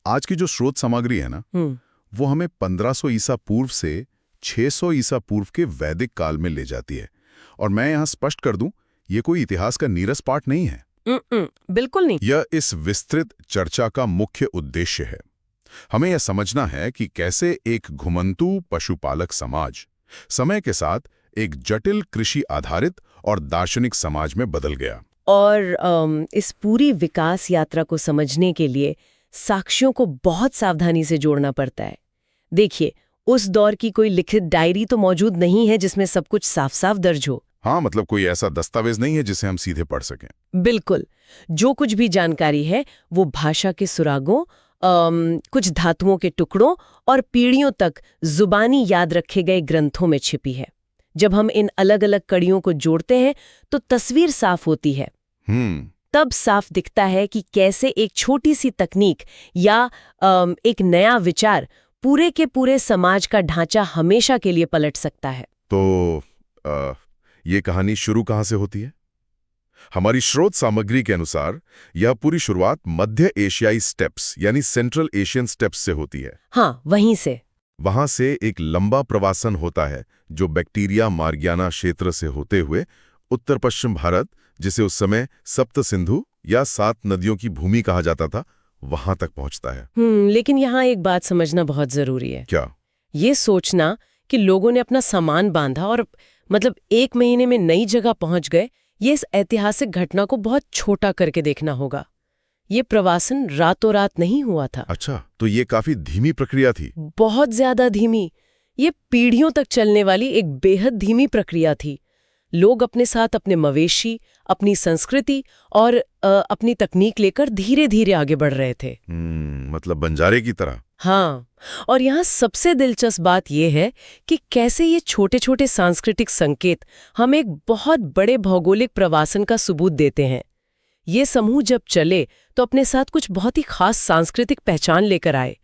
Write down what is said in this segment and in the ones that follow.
आज की जो स्रोत सामग्री है ना, वो हमें 1500 ईसा पूर्व से 600 ईसा पूर्व के वैदिक काल में ले जाती है। और मैं यहाँ स्पष्ट कर दूं, ये कोई इतिहास का नीरस पाठ नहीं है। बिल्कुल नहीं। यह इस विस्तृत चर्चा का मुख्य उद्देश्य है। हमें यह समझना है कि कैसे एक घुमंतू पशुपालक समाज समय के साथ एक जटिल कृषि आधारित और दार्शनिक समाज में बदल गया। और इस पूरी विकास यात्रा को समझने के लिए साक्ष्यों को बहुत सावधानी से जोड़ना पड़ता है। देखिए, उस दौर की कोई लिखित डायरी तो मौजूद नहीं है जिसमें सब कुछ साफ साफ दर्ज हो। हाँ, मतलब कोई ऐसा दस्तावेज नहीं है जिसे हम सीधे पढ़ सकें। बिल्कुल। जो कुछ भी जानकारी है वो भाषा के सुरागों, कुछ धातुओं के टुकड़ों और पीढ़ियों तक जुबानी याद रखे गए ग्रंथों में छिपी है। जब हम इन अलग अलग कड़ियों को जोड़ते हैं तो तस्वीर साफ होती है। तब साफ दिखता है कि कैसे एक छोटी सी तकनीक या एक नया विचार पूरे के पूरे समाज का ढांचा हमेशा के लिए पलट सकता है। तो ये कहानी शुरू कहाँ से होती है? हमारी स्रोत सामग्री के अनुसार यह पूरी शुरुआत मध्य एशियाई स्टेप्स यानी सेंट्रल एशियन स्टेप्स से होती है। हाँ, वहीं से। वहां से एक लंबा प्रवासन होता है जो बैक्टीरिया मार्गियाना क्षेत्र से होते हुए उत्तर पश्चिम भारत, जिसे उस समय सप्त सिंधु या 7 नदियों की भूमि कहा जाता था, वहां तक पहुंचता है। लेकिन यहाँ एक बात समझना बहुत जरूरी है। क्या? ये सोचना कि लोगों ने अपना सामान बांधा और मतलब 1 महीने में नई जगह पहुंच गए, ये इस ऐतिहासिक घटना को बहुत छोटा करके देखना होगा। ये प्रवासन रातों रात नहीं हुआ था। अच्छा, तो ये काफी धीमी प्रक्रिया थी। बहुत ज्यादा धीमी। ये पीढ़ियों तक चलने वाली एक बेहद धीमी प्रक्रिया थी। लोग अपने साथ अपने मवेशी, अपनी संस्कृति और अपनी तकनीक लेकर धीरे धीरे आगे बढ़ रहे थे। मतलब बंजारे की तरह। हाँ, और यहाँ सबसे दिलचस्प बात यह है कि कैसे ये छोटे छोटे सांस्कृतिक संकेत हमें एक बहुत बड़े भौगोलिक प्रवासन का सबूत देते हैं। ये समूह जब चले तो अपने साथ कुछ बहुत ही खास सांस्कृतिक पहचान लेकर आए।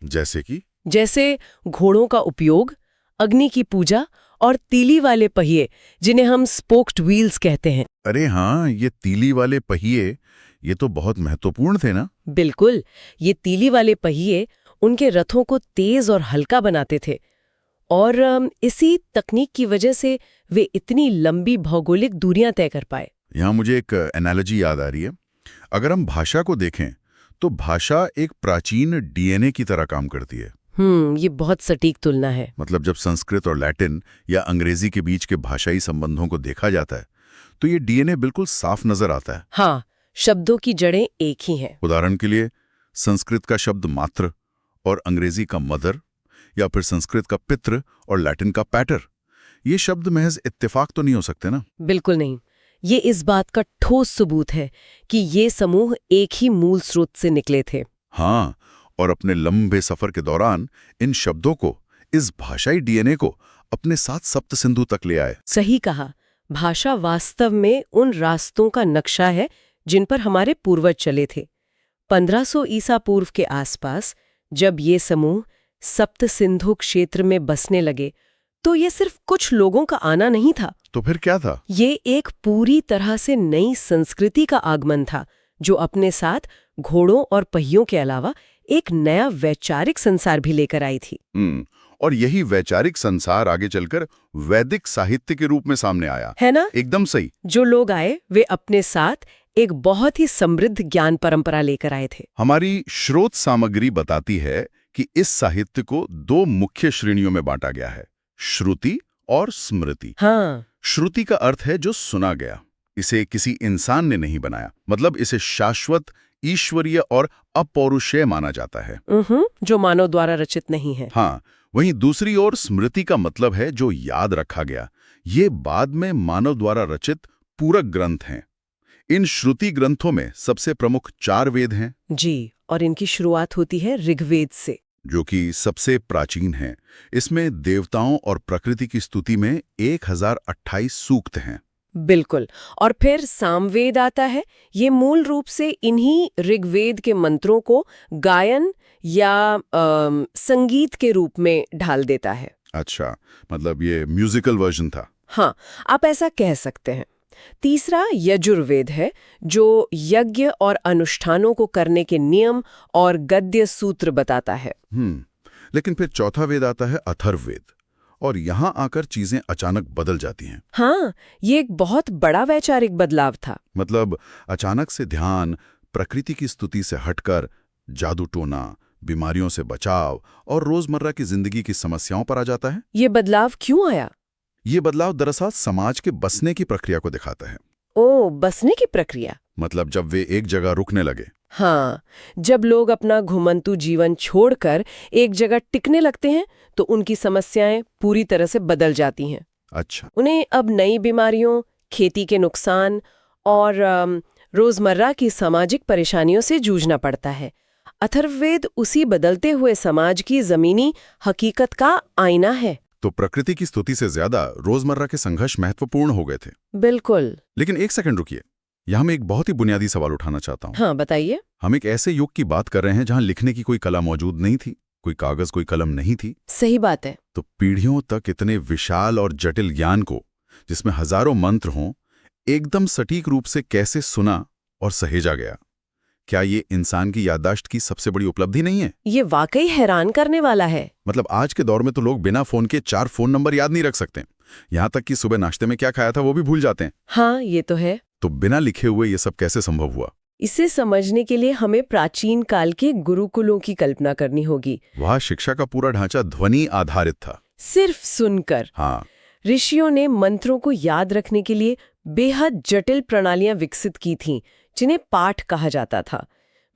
जैसे घोड़ों का उपयोग, अग्नि की पूजा और तीली वाले पहिए, जिन्हें हम स्पोक्ड व्हील्स कहते हैं। अरे हाँ, ये तीली वाले पहिए, ये तो बहुत महत्वपूर्ण थे ना? बिल्कुल। ये तीली वाले पहिए उनके रथों को तेज और हल्का बनाते थे और इसी तकनीक की वजह से वे इतनी लंबी भौगोलिक दूरियां तय कर पाए। यहाँ मुझे एक एनालॉजी याद आ रही है। अगर हम भाषा को देखें तो भाषा एक प्राचीन डीएनए की तरह काम करती है। ये बहुत सटीक तुलना है। मतलब जब संस्कृत और लैटिन या अंग्रेजी के बीच के भाषाई संबंधों को देखा जाता है तो ये डीएनए बिल्कुल साफ नजर आता है। हाँ, शब्दों की जड़ें एक ही हैं। उदाहरण के लिए संस्कृत का शब्द मात्र और अंग्रेजी का मदर, या फिर संस्कृत का पितृ और लैटिन का पैटर, ये शब्द महज इत्तेफाक तो नहीं हो सकते ना? बिल्कुल नहीं। ये इस बात का ठोस सबूत है कि ये समूह एक ही मूल स्रोत से निकले थे। हाँ, और अपने लंबे सफर के दौरान इन शब्दों को, इस भाषाई डीएनए को अपने साथ सप्त सिंधु तक ले आए। सही कहा। भाषा वास्तव में उन रास्तों का नक्शा है जिन पर हमारे पूर्वज चले थे। 1500 ईसा पूर्व के आसपास जब ये समूह सप्त सिंधु क्षेत्र में बसने लगे तो ये सिर्फ कुछ लोगों का आना नहीं था। तो फिर क्या था? ये एक पूरी तरह से नई संस्कृति का आगमन था जो अपने साथ घोड़ों और पहियों के अलावा एक नया वैचारिक संसार भी लेकर आई थी। और यही वैचारिक संसार आगे चलकर वैदिक साहित्य के रूप में सामने आया, है ना? एकदम सही। जो लोग आए वे अपने साथ एक बहुत ही समृद्ध ज्ञान परंपरा लेकर आए थे। हमारी स्रोत सामग्री बताती है कि इस साहित्य को 2 मुख्य श्रेणियों में बांटा गया है, श्रुति और स्मृति। हाँ, श्रुति का अर्थ है जो सुना गया। इसे किसी इंसान ने नहीं बनाया, मतलब इसे शाश्वत, ईश्वरीय और अपौरुषेय माना जाता है, जो मानव द्वारा रचित नहीं है। हाँ, वहीं दूसरी ओर स्मृति का मतलब है जो याद रखा गया। ये बाद में मानव द्वारा रचित पूरक ग्रंथ हैं। इन श्रुति ग्रंथों में सबसे प्रमुख 4 वेद हैं। जी, और इनकी शुरुआत होती है ऋग्वेद से, जो कि सबसे प्राचीन है। इसमें देवताओं और प्रकृति की स्तुति में 1028 सूक्त हैं। बिल्कुल। और फिर सामवेद आता है। ये मूल रूप से इन्हीं ऋग्वेद के मंत्रों को गायन या संगीत के रूप में ढाल देता है। अच्छा, मतलब ये म्यूजिकल वर्जन था। हाँ, आप ऐसा कह सकते हैं। तीसरा यजुर्वेद है, जो यज्ञ और अनुष्ठानों को करने के नियम और गद्य सूत्र बताता है। लेकिन फिर चौथा वेद आता है अथर्ववेद, और यहां आकर चीजें अचानक बदल जाती हैं। हाँ, ये एक बहुत बड़ा वैचारिक बदलाव था। मतलब अचानक से ध्यान प्रकृति की स्तुति से हटकर जादू टोना, बीमारियों से बचाव और रोजमर्रा की जिंदगी की समस्याओं पर आ जाता है। ये बदलाव क्यों आया? ये बदलाव दरअसल समाज के बसने की प्रक्रिया को दिखाता है। ओ, बसने की प्रक्रिया। मतलब जब वे एक जगह रुकने लगे। हाँ, जब लोग अपना घुमंतू जीवन छोड़कर एक जगह टिकने लगते हैं तो उनकी समस्याएं पूरी तरह से बदल जाती हैं। अच्छा। उन्हें अब नई बीमारियों, खेती के नुकसान और रोजमर्रा की सामाजिक परेशानियों से जूझना पड़ता है। अथर्ववेद उसी बदलते हुए समाज की जमीनी हकीकत का आईना है। तो प्रकृति की स्तुति से ज्यादा रोजमर्रा के संघर्ष महत्वपूर्ण हो गए थे। बिल्कुल। लेकिन एक सेकंड रुकिए, यहाँ मैं एक बहुत ही बुनियादी सवाल उठाना चाहता हूँ। हाँ, बताइए। हम एक ऐसे युग की बात कर रहे हैं जहाँ लिखने की कोई कला मौजूद नहीं थी, कोई कागज, कोई कलम नहीं थी। सही बात है। तो पीढ़ियों तक इतने विशाल और जटिल ज्ञान को, जिसमें हजारों मंत्र हों, एकदम सटीक रूप से कैसे सुना और सहेजा गया? क्या ये इंसान की याददाश्त की सबसे बड़ी उपलब्धि नहीं है? ये वाकई हैरान करने वाला है। मतलब आज के दौर में तो लोग बिना फोन के 4 फोन नंबर याद नहीं रख सकते। यहाँ तक कि सुबह नाश्ते में क्या खाया था वो भी भूल जाते हैं। हाँ, ये तो है। तो बिना लिखे हुए ये सब कैसे संभव हुआ? इसे समझने के लिए हमें प्राचीन काल के गुरुकुलों की कल्पना करनी होगी। वहाँ शिक्षा का पूरा ढांचा ध्वनि आधारित था। सिर्फ सुनकर। हाँ। ऋषियों ने मंत्रों को याद रखने के लिए बेहद जटिल प्रणालियां विकसित की थीं, जिन्हें पाठ कहा जाता था।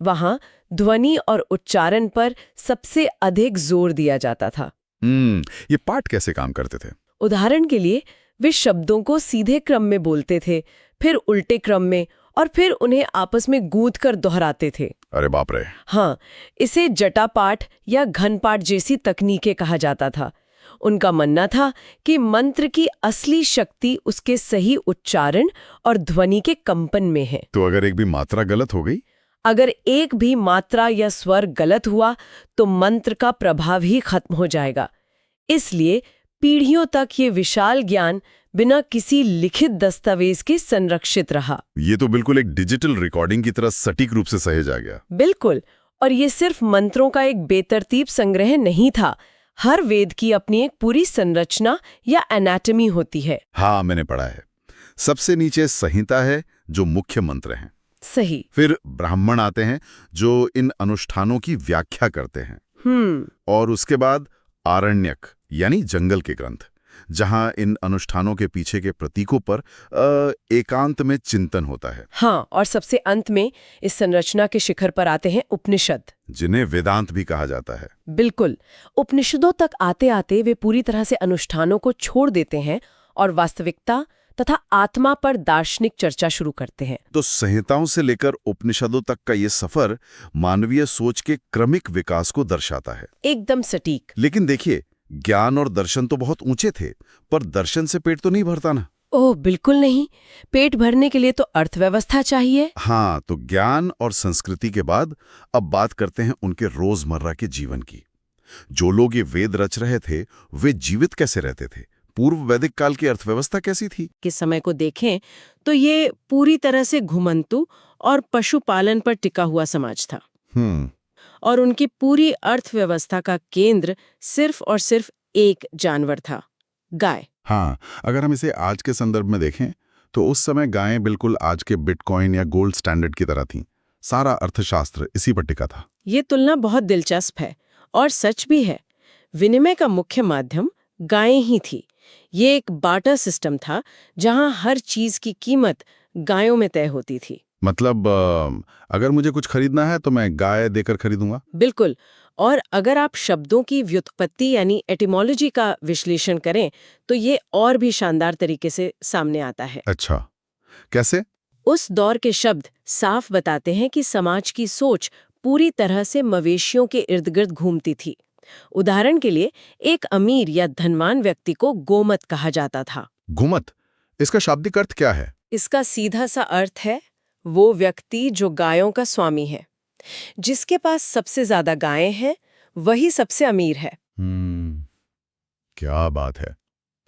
वहां ध्वनि और उच्चारण पर सबसे अधिक जोर दिया जाता था। ये पाठ कैसे काम करते थे? उदाहरण के लिए वे शब्दों को सीधे क्रम में बोलते थे, फिर उल्टे क्रम में, और फिर उन्हें आपस में गूंथ कर दोहराते थे। अरे बाप रे। हाँ, इसे जटापाठ या घनपाठ जैसी तकनीकें कहा जाता था। उनका मानना था कि मंत्र की असली शक्ति उसके सही उच्चारण और ध्वनि के कंपन में है। तो अगर एक भी मात्रा गलत हो गई? अगर एक भी मात्रा या स्वर गलत हुआ तो मंत्र का प्रभाव ही खत्म हो जाएगा। इसलिए पीढ़ियों तक ये विशाल ज्ञान बिना किसी लिखित दस्तावेज के संरक्षित रहा। ये तो बिल्कुल एक डिजिटल रिकॉर्डिंग की तरह सटीक रूप से सहेजा गया। बिल्कुल। और ये सिर्फ मंत्रों का एक बेतरतीब संग्रह नहीं था। हर वेद की अपनी एक पूरी संरचना या एनाटॉमी होती है। हाँ, मैंने पढ़ा है। सबसे नीचे संहिता है, जो मुख्य मंत्र हैं। सही। फिर ब्राह्मण आते हैं, जो इन अनुष्ठानों की व्याख्या करते हैं। और उसके बाद आरण्यक यानी जंगल के ग्रंथ, जहां इन अनुष्ठानों के पीछे के प्रतीकों पर एकांत में चिंतन होता है। हाँ, और सबसे अंत में इस संरचना के शिखर पर आते हैं उपनिषद, जिन्हें वेदांत भी कहा जाता है। बिल्कुल। उपनिषदों तक आते आते वे पूरी तरह से अनुष्ठानों को छोड़ देते हैं और वास्तविकता तथा आत्मा पर दार्शनिक चर्चा शुरू करते हैं। तो संहिताओं से लेकर उपनिषदों तक का ये सफर मानवीय सोच के क्रमिक विकास को दर्शाता है। एकदम सटीक। लेकिन देखिए, ज्ञान और दर्शन तो बहुत ऊंचे थे, पर दर्शन से पेट तो नहीं भरता ना। ओह, बिल्कुल नहीं। पेट भरने के लिए तो अर्थव्यवस्था चाहिए। हाँ, तो ज्ञान और संस्कृति के बाद अब बात करते हैं उनके रोजमर्रा के जीवन की। जो लोग ये वेद रच रहे थे, वे जीवित कैसे रहते थे? पूर्व वैदिक काल की अर्थव्यवस्था कैसी थी? किस समय को देखें तो ये पूरी तरह से घुमंतू और पशुपालन पर टिका हुआ समाज था। और उनकी पूरी अर्थव्यवस्था का केंद्र सिर्फ और सिर्फ एक जानवर था, गाय। हाँ, अगर हम इसे आज के संदर्भ में देखें तो उस समय गायें बिल्कुल आज के बिटकॉइन या गोल्ड स्टैंडर्ड की तरह थीं। सारा अर्थशास्त्र इसी पर टिका था। ये तुलना बहुत दिलचस्प है और सच भी है। विनिमय का मुख्य माध्यम गायें ही थी। ये एक बार्टर सिस्टम था जहां हर चीज की कीमत गायों में तय होती थी। मतलब अगर मुझे कुछ खरीदना है तो मैं गाय देकर खरीदूंगा? बिल्कुल। और अगर आप शब्दों की व्युत्पत्ति यानी एटिमोलॉजी का विश्लेषण करें तो ये और भी शानदार तरीके से सामने आता है। अच्छा, कैसे? उस दौर के शब्द साफ बताते हैं कि समाज की सोच पूरी तरह से मवेशियों के इर्द गिर्द घूमती थी। उदाहरण के लिए एक अमीर या धनवान व्यक्ति को गोमत कहा जाता था। गोमत, इसका शाब्दिक अर्थ क्या है? इसका सीधा सा अर्थ है वो व्यक्ति जो गायों का स्वामी है। जिसके पास सबसे ज्यादा गायें हैं वही सबसे अमीर है। क्या बात है।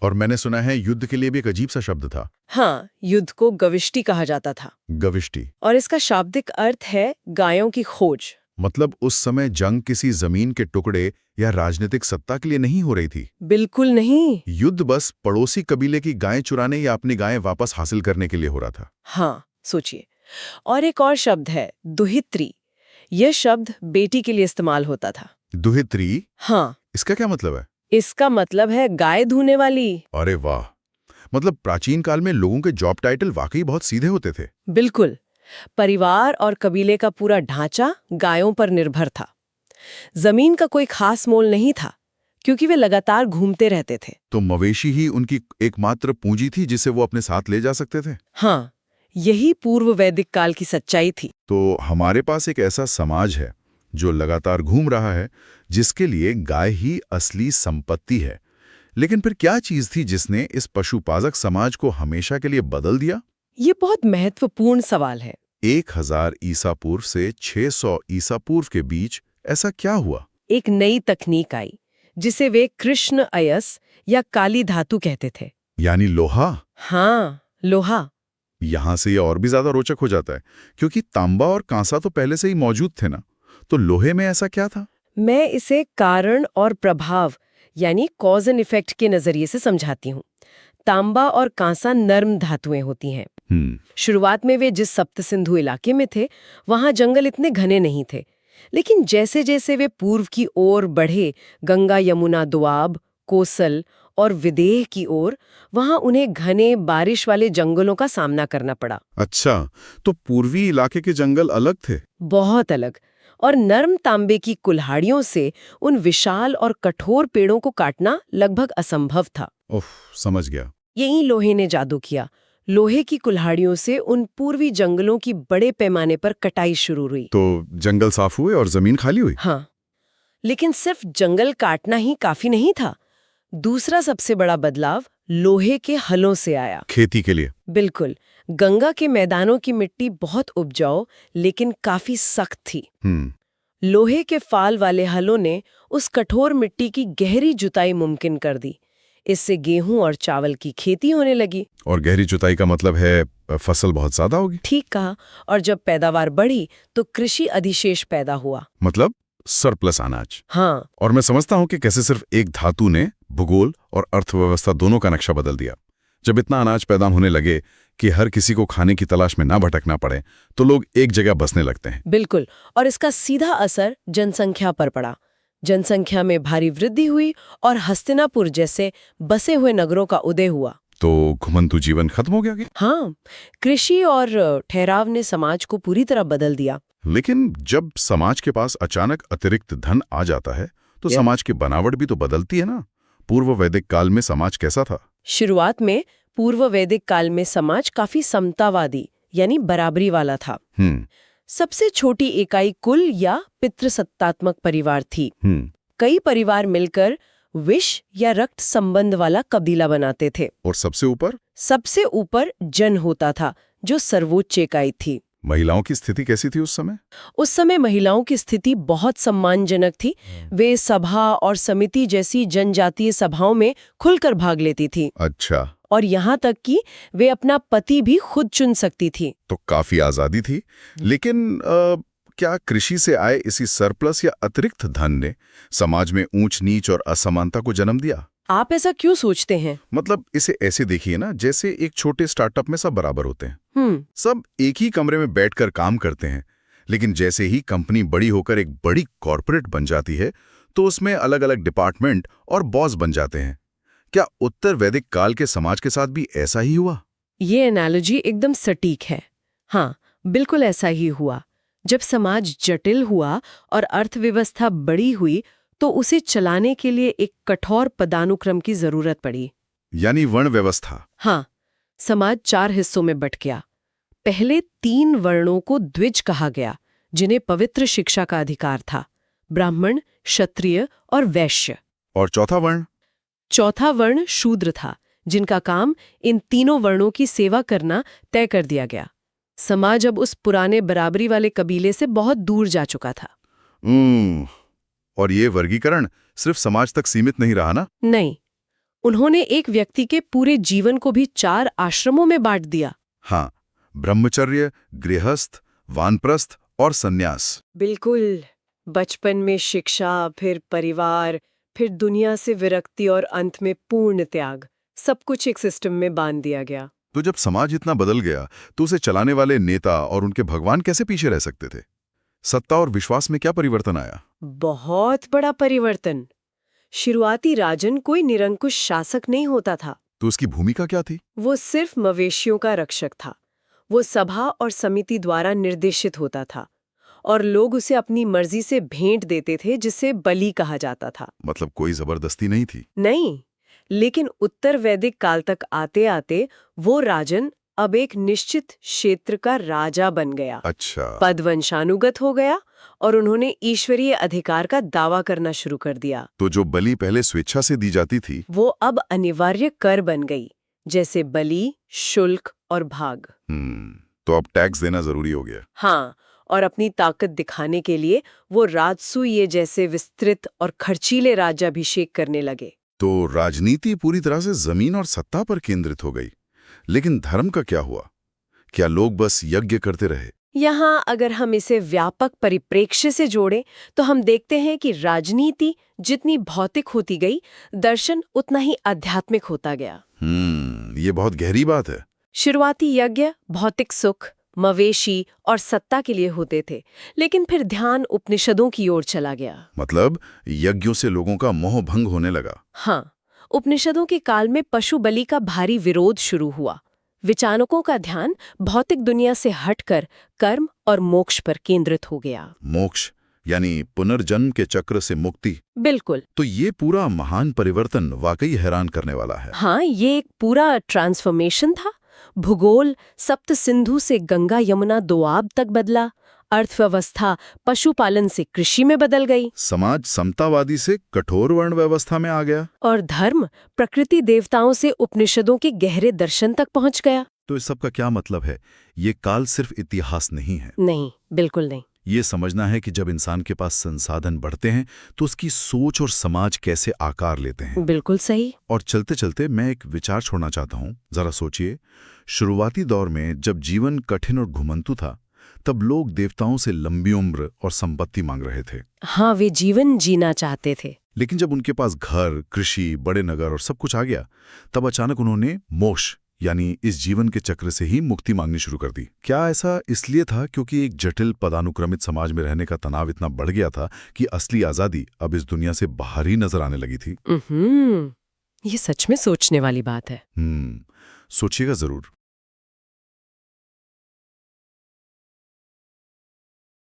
और मैंने सुना है युद्ध के लिए भी एक अजीब सा शब्द था, हाँ, युद्ध को गविष्टि कहा जाता था गविष्टि। और इसका शाब्दिक अर्थ है गायों की खोज। मतलब उस समय जंग किसी जमीन के टुकड़े या राजनीतिक सत्ता के लिए नहीं हो रही थी। बिल्कुल नहीं। युद्ध बस पड़ोसी कबीले की गायें चुराने या अपनी गायें वापस हासिल करने के लिए हो रहा था। हाँ, सोचिए। और एक और शब्द है दुहित्री। यह शब्द बेटी के लिए इस्तेमाल होता था। दुहित्री? हाँ, इसका क्या मतलब है? इसका मतलब है गाय धूने वाली। अरे वाह, मतलब प्राचीन काल में लोगों के जॉब टाइटल वाकई बहुत सीधे होते थे। बिल्कुल। परिवार और कबीले का पूरा ढांचा गायों पर निर्भर था। जमीन का कोई खास मोल नहीं था क्योंकि वे लगातार घूमते रहते थे। तो मवेशी ही उनकी एकमात्र पूंजी थी जिसे वो अपने साथ ले जा सकते थे। हाँ, यही पूर्व वैदिक काल की सच्चाई थी। तो हमारे पास एक ऐसा समाज है जो लगातार घूम रहा है, जिसके लिए गाय ही असली संपत्ति है। लेकिन फिर क्या चीज थी जिसने इस पशुपालक समाज को हमेशा के लिए बदल दिया? ये बहुत महत्वपूर्ण सवाल है। 1000 ईसा पूर्व से 600 ईसा पूर्व के बीच ऐसा क्या हुआ? एक नई तकनीक आई जिसे वे कृष्ण अयस या काली धातु कहते थे। यानी लोहा? हाँ, लोहा। यहां से ये और भी ज्यादा रोचक हो जाता है, क्योंकि तांबा और कांसा तो पहले से ही मौजूद थे ना। तो लोहे में ऐसा क्या था? मैं इसे कारण और प्रभाव यानी कॉज एंड इफेक्ट के नजरिए से समझाती हूँ। तांबा और कांसा नर्म धातुएं होती हैं। शुरुआत में वे जिस सप्त सिंधु इलाके में थे, वहां जंगल इतने घने नहीं थे। लेकिन जैसे जैसे वे पूर्व की ओर बढ़े, गंगा यमुना दोआब, कोसल और विदेह की ओर, वहां उन्हें घने बारिश वाले जंगलों का सामना करना पड़ा। अच्छा, तो पूर्वी इलाके के जंगल अलग थे? बहुत अलग। और नर्म तांबे की कुल्हाड़ियों से उन विशाल और कठोर पेड़ों को काटना लगभग असंभव था। ओह, समझ गया। यही लोहे ने जादू किया। लोहे की कुल्हाड़ियों से उन पूर्वी जंगलों की बड़े पैमाने पर कटाई शुरू हुई। तो जंगल साफ हुए और जमीन खाली हुई? हाँ, लेकिन सिर्फ जंगल काटना ही काफी नहीं था। दूसरा सबसे बड़ा बदलाव लोहे के हलों से आया। खेती के लिए? बिल्कुल। गंगा के मैदानों की मिट्टी बहुत उपजाऊ लेकिन काफी सख्त थी। लोहे के फाल वाले हलों ने उस कठोर मिट्टी की गहरी जुताई मुमकिन कर दी। इससे गेहूं और चावल की खेती होने लगी। और गहरी जुताई का मतलब है फसल बहुत ज्यादा होगी? ठीक कहा। और जब पैदावार बढ़ी तो कृषि अधिशेष पैदा हुआ। मतलब सरप्लस अनाज। हाँ, और मैं समझता हूं कि कैसे सिर्फ एक धातु ने भूगोल और अर्थव्यवस्था दोनों का नक्शा बदल दिया। जब इतना अनाज पैदा होने लगे कि हर किसी को खाने की तलाश में ना भटकना पड़े, तो लोग एक जगह बसने लगते हैं। बिल्कुल। और इसका सीधा असर जनसंख्या पर पड़ा। जनसंख्या में भारी वृद्धि हुई और हस्तिनापुर जैसे बसे हुए नगरों का उदय हुआ। तो घुमंतु जीवन खत्म हो गया क्या? हाँ, कृषि और ठहराव ने समाज को पूरी तरह बदल दिया। लेकिन जब समाज के पास अचानक अतिरिक्त धन आ जाता है, तो समाज की बनावट भी तो बदलती है ना। पूर्व वैदिक काल में समाज कैसा था? शुरुआत में पूर्व वैदिक काल में समाज काफी समतावादी यानी बराबरी वाला था। सबसे छोटी इकाई कुल या पितृसत्तात्मक परिवार थी। कई परिवार मिलकर विष या रक्त संबंध वाला कबीला बनाते थे। और सबसे ऊपर? सबसे ऊपर जन होता था जो सर्वोच्च इकाई थी। महिलाओं की स्थिति कैसी थी उस समय? उस समय महिलाओं की स्थिति बहुत सम्मानजनक थी। वे सभा और समिति जैसी जनजातीय सभाओं में खुलकर भाग लेती थी। अच्छा। और यहाँ तक कि वे अपना पति भी खुद चुन सकती थी। तो काफी आजादी थी। लेकिन क्या कृषि से आए इसी सरप्लस या अतिरिक्त धन ने समाज में ऊंच नीच और असमानता को जन्म दिया? आप ऐसा क्यों सोचते हैं? मतलब इसे ऐसे देखिए ना, जैसे एक छोटे स्टार्टअप में सब बराबर होते हैं। सब एक ही कमरे में बैठकर काम करते हैं। लेकिन जैसे ही कंपनी बड़ी होकर एक बड़ी कॉर्पोरेट बन जाती है, तो उसमें अलग अलग डिपार्टमेंट और बॉस बन जाते हैं। क्या उत्तर वैदिक काल के समाज के साथ भी ऐसा ही हुआ? ये एनालॉजी एकदम सटीक है। हाँ, बिल्कुल ऐसा ही हुआ। जब समाज जटिल हुआ और अर्थव्यवस्था बड़ी हुई, तो उसे चलाने के लिए एक कठोर पदानुक्रम की जरूरत पड़ी। यानी वर्ण व्यवस्था? हाँ, समाज 4 हिस्सों में बंट गया। पहले 3 वर्णों को द्विज कहा गया, जिन्हें पवित्र शिक्षा का अधिकार था: ब्राह्मण, क्षत्रिय और वैश्य। और चौथा वर्ण? चौथा वर्ण शूद्र था, जिनका काम इन तीनों वर्णों की सेवा करना तय कर दिया गया। समाज अब उस पुराने बराबरी वाले कबीले से बहुत दूर जा चुका था। और ये वर्गीकरण सिर्फ समाज तक सीमित नहीं रहा ना? नहीं, उन्होंने एक व्यक्ति के पूरे जीवन को भी 4 आश्रमों में बांट दिया। हाँ, ब्रह्मचर्य, गृहस्थ, वानप्रस्थ और सन्यास। बिल्कुल। बचपन में शिक्षा, फिर परिवार, फिर दुनिया से विरक्ति और अंत में पूर्ण त्याग, सब कुछ एक सिस्टम में बांध दिया गया। तो जब समाज इतना बदल गया तो उसे चलाने वाले नेता और उनके भगवान कैसे पीछे रह सकते थे? सत्ता और विश्वास में क्या परिवर्तन आया? बहुत बड़ा परिवर्तन। शुरुआती राजन कोई निरंकुश शासक नहीं होता था। तो उसकी भूमिका क्या थी? वो सिर्फ मवेशियों का रक्षक था। वो सभा और समिति द्वारा निर्देशित होता था और लोग उसे अपनी मर्जी से भेंट देते थे, जिसे बलि कहा जाता था। मतलब कोई जबरदस्ती नहीं थी? नहीं, लेकिन उत्तर वैदिक काल तक आते आते वो राजन अब एक निश्चित क्षेत्र का राजा बन गया। अच्छा। पद वंशानुगत हो गया और उन्होंने ईश्वरीय अधिकार का दावा करना शुरू कर दिया। तो जो बलि पहले स्वेच्छा से दी जाती थी, वो अब अनिवार्य कर बन गई, जैसे बलि, शुल्क और भाग। तो अब टैक्स देना जरूरी हो गया। हाँ, और अपनी ताकत दिखाने के लिए वो राजसूय जैसे विस्तृत और खर्चीले राज्याभिषेक करने लगे। तो राजनीति पूरी तरह से जमीन और सत्ता पर केंद्रित हो गई। लेकिन धर्म का क्या हुआ? क्या लोग बस यज्ञ करते रहे? यहाँ अगर हम इसे व्यापक परिप्रेक्ष्य से जोड़ें तो हम देखते हैं कि राजनीति जितनी भौतिक होती गई, दर्शन उतना ही आध्यात्मिक होता गया। ये बहुत गहरी बात है। शुरुआती यज्ञ भौतिक सुख, मवेशी और सत्ता के लिए होते थे, लेकिन फिर ध्यान उपनिषदों की ओर चला गया। मतलब यज्ञों से लोगों का मोह भंग होने लगा। हाँ, उपनिषदों के काल में पशु बलि का भारी विरोध शुरू हुआ। विचारकों का ध्यान भौतिक दुनिया से हटकर कर्म और मोक्ष पर केंद्रित हो गया। मोक्ष यानी पुनर्जन्म के चक्र से मुक्ति। बिल्कुल। तो ये पूरा महान परिवर्तन वाकई हैरान करने वाला है। हाँ, ये एक पूरा ट्रांसफॉर्मेशन था। भूगोल सप्त सिंधु से गंगा यमुना दोआब तक बदला। अर्थव्यवस्था पशुपालन से कृषि में बदल गई। समाज समतावादी से कठोर वर्ण व्यवस्था में आ गया। और धर्म प्रकृति देवताओं से उपनिषदों के गहरे दर्शन तक पहुंच गया। तो इस सब का क्या मतलब है? ये काल सिर्फ इतिहास नहीं है। नहीं, बिल्कुल नहीं। ये समझना है कि जब इंसान के पास संसाधन बढ़ते हैं तो उसकी सोच और समाज कैसे आकार लेते हैं। बिल्कुल सही। और चलते चलते मैं एक विचार छोड़ना चाहता हूँ। जरा सोचिए, शुरुआती दौर में जब जीवन कठिन और घुमंतु था, तब लोग देवताओं से लंबी उम्र और संपत्ति मांग रहे थे। हाँ, वे जीवन जीना चाहते थे। लेकिन जब उनके पास घर, कृषि, बड़े नगर और सब कुछ आ गया, तब अचानक उन्होंने मोक्ष यानी इस जीवन के चक्र से ही मुक्ति मांगनी शुरू कर दी। क्या ऐसा इसलिए था क्योंकि एक जटिल पदानुक्रमित समाज में रहने का तनाव इतना बढ़ गया था कि असली आजादी अब इस दुनिया से बाहर ही नजर आने लगी थी? ये सच में सोचने वाली बात है। सोचिएगा जरूर।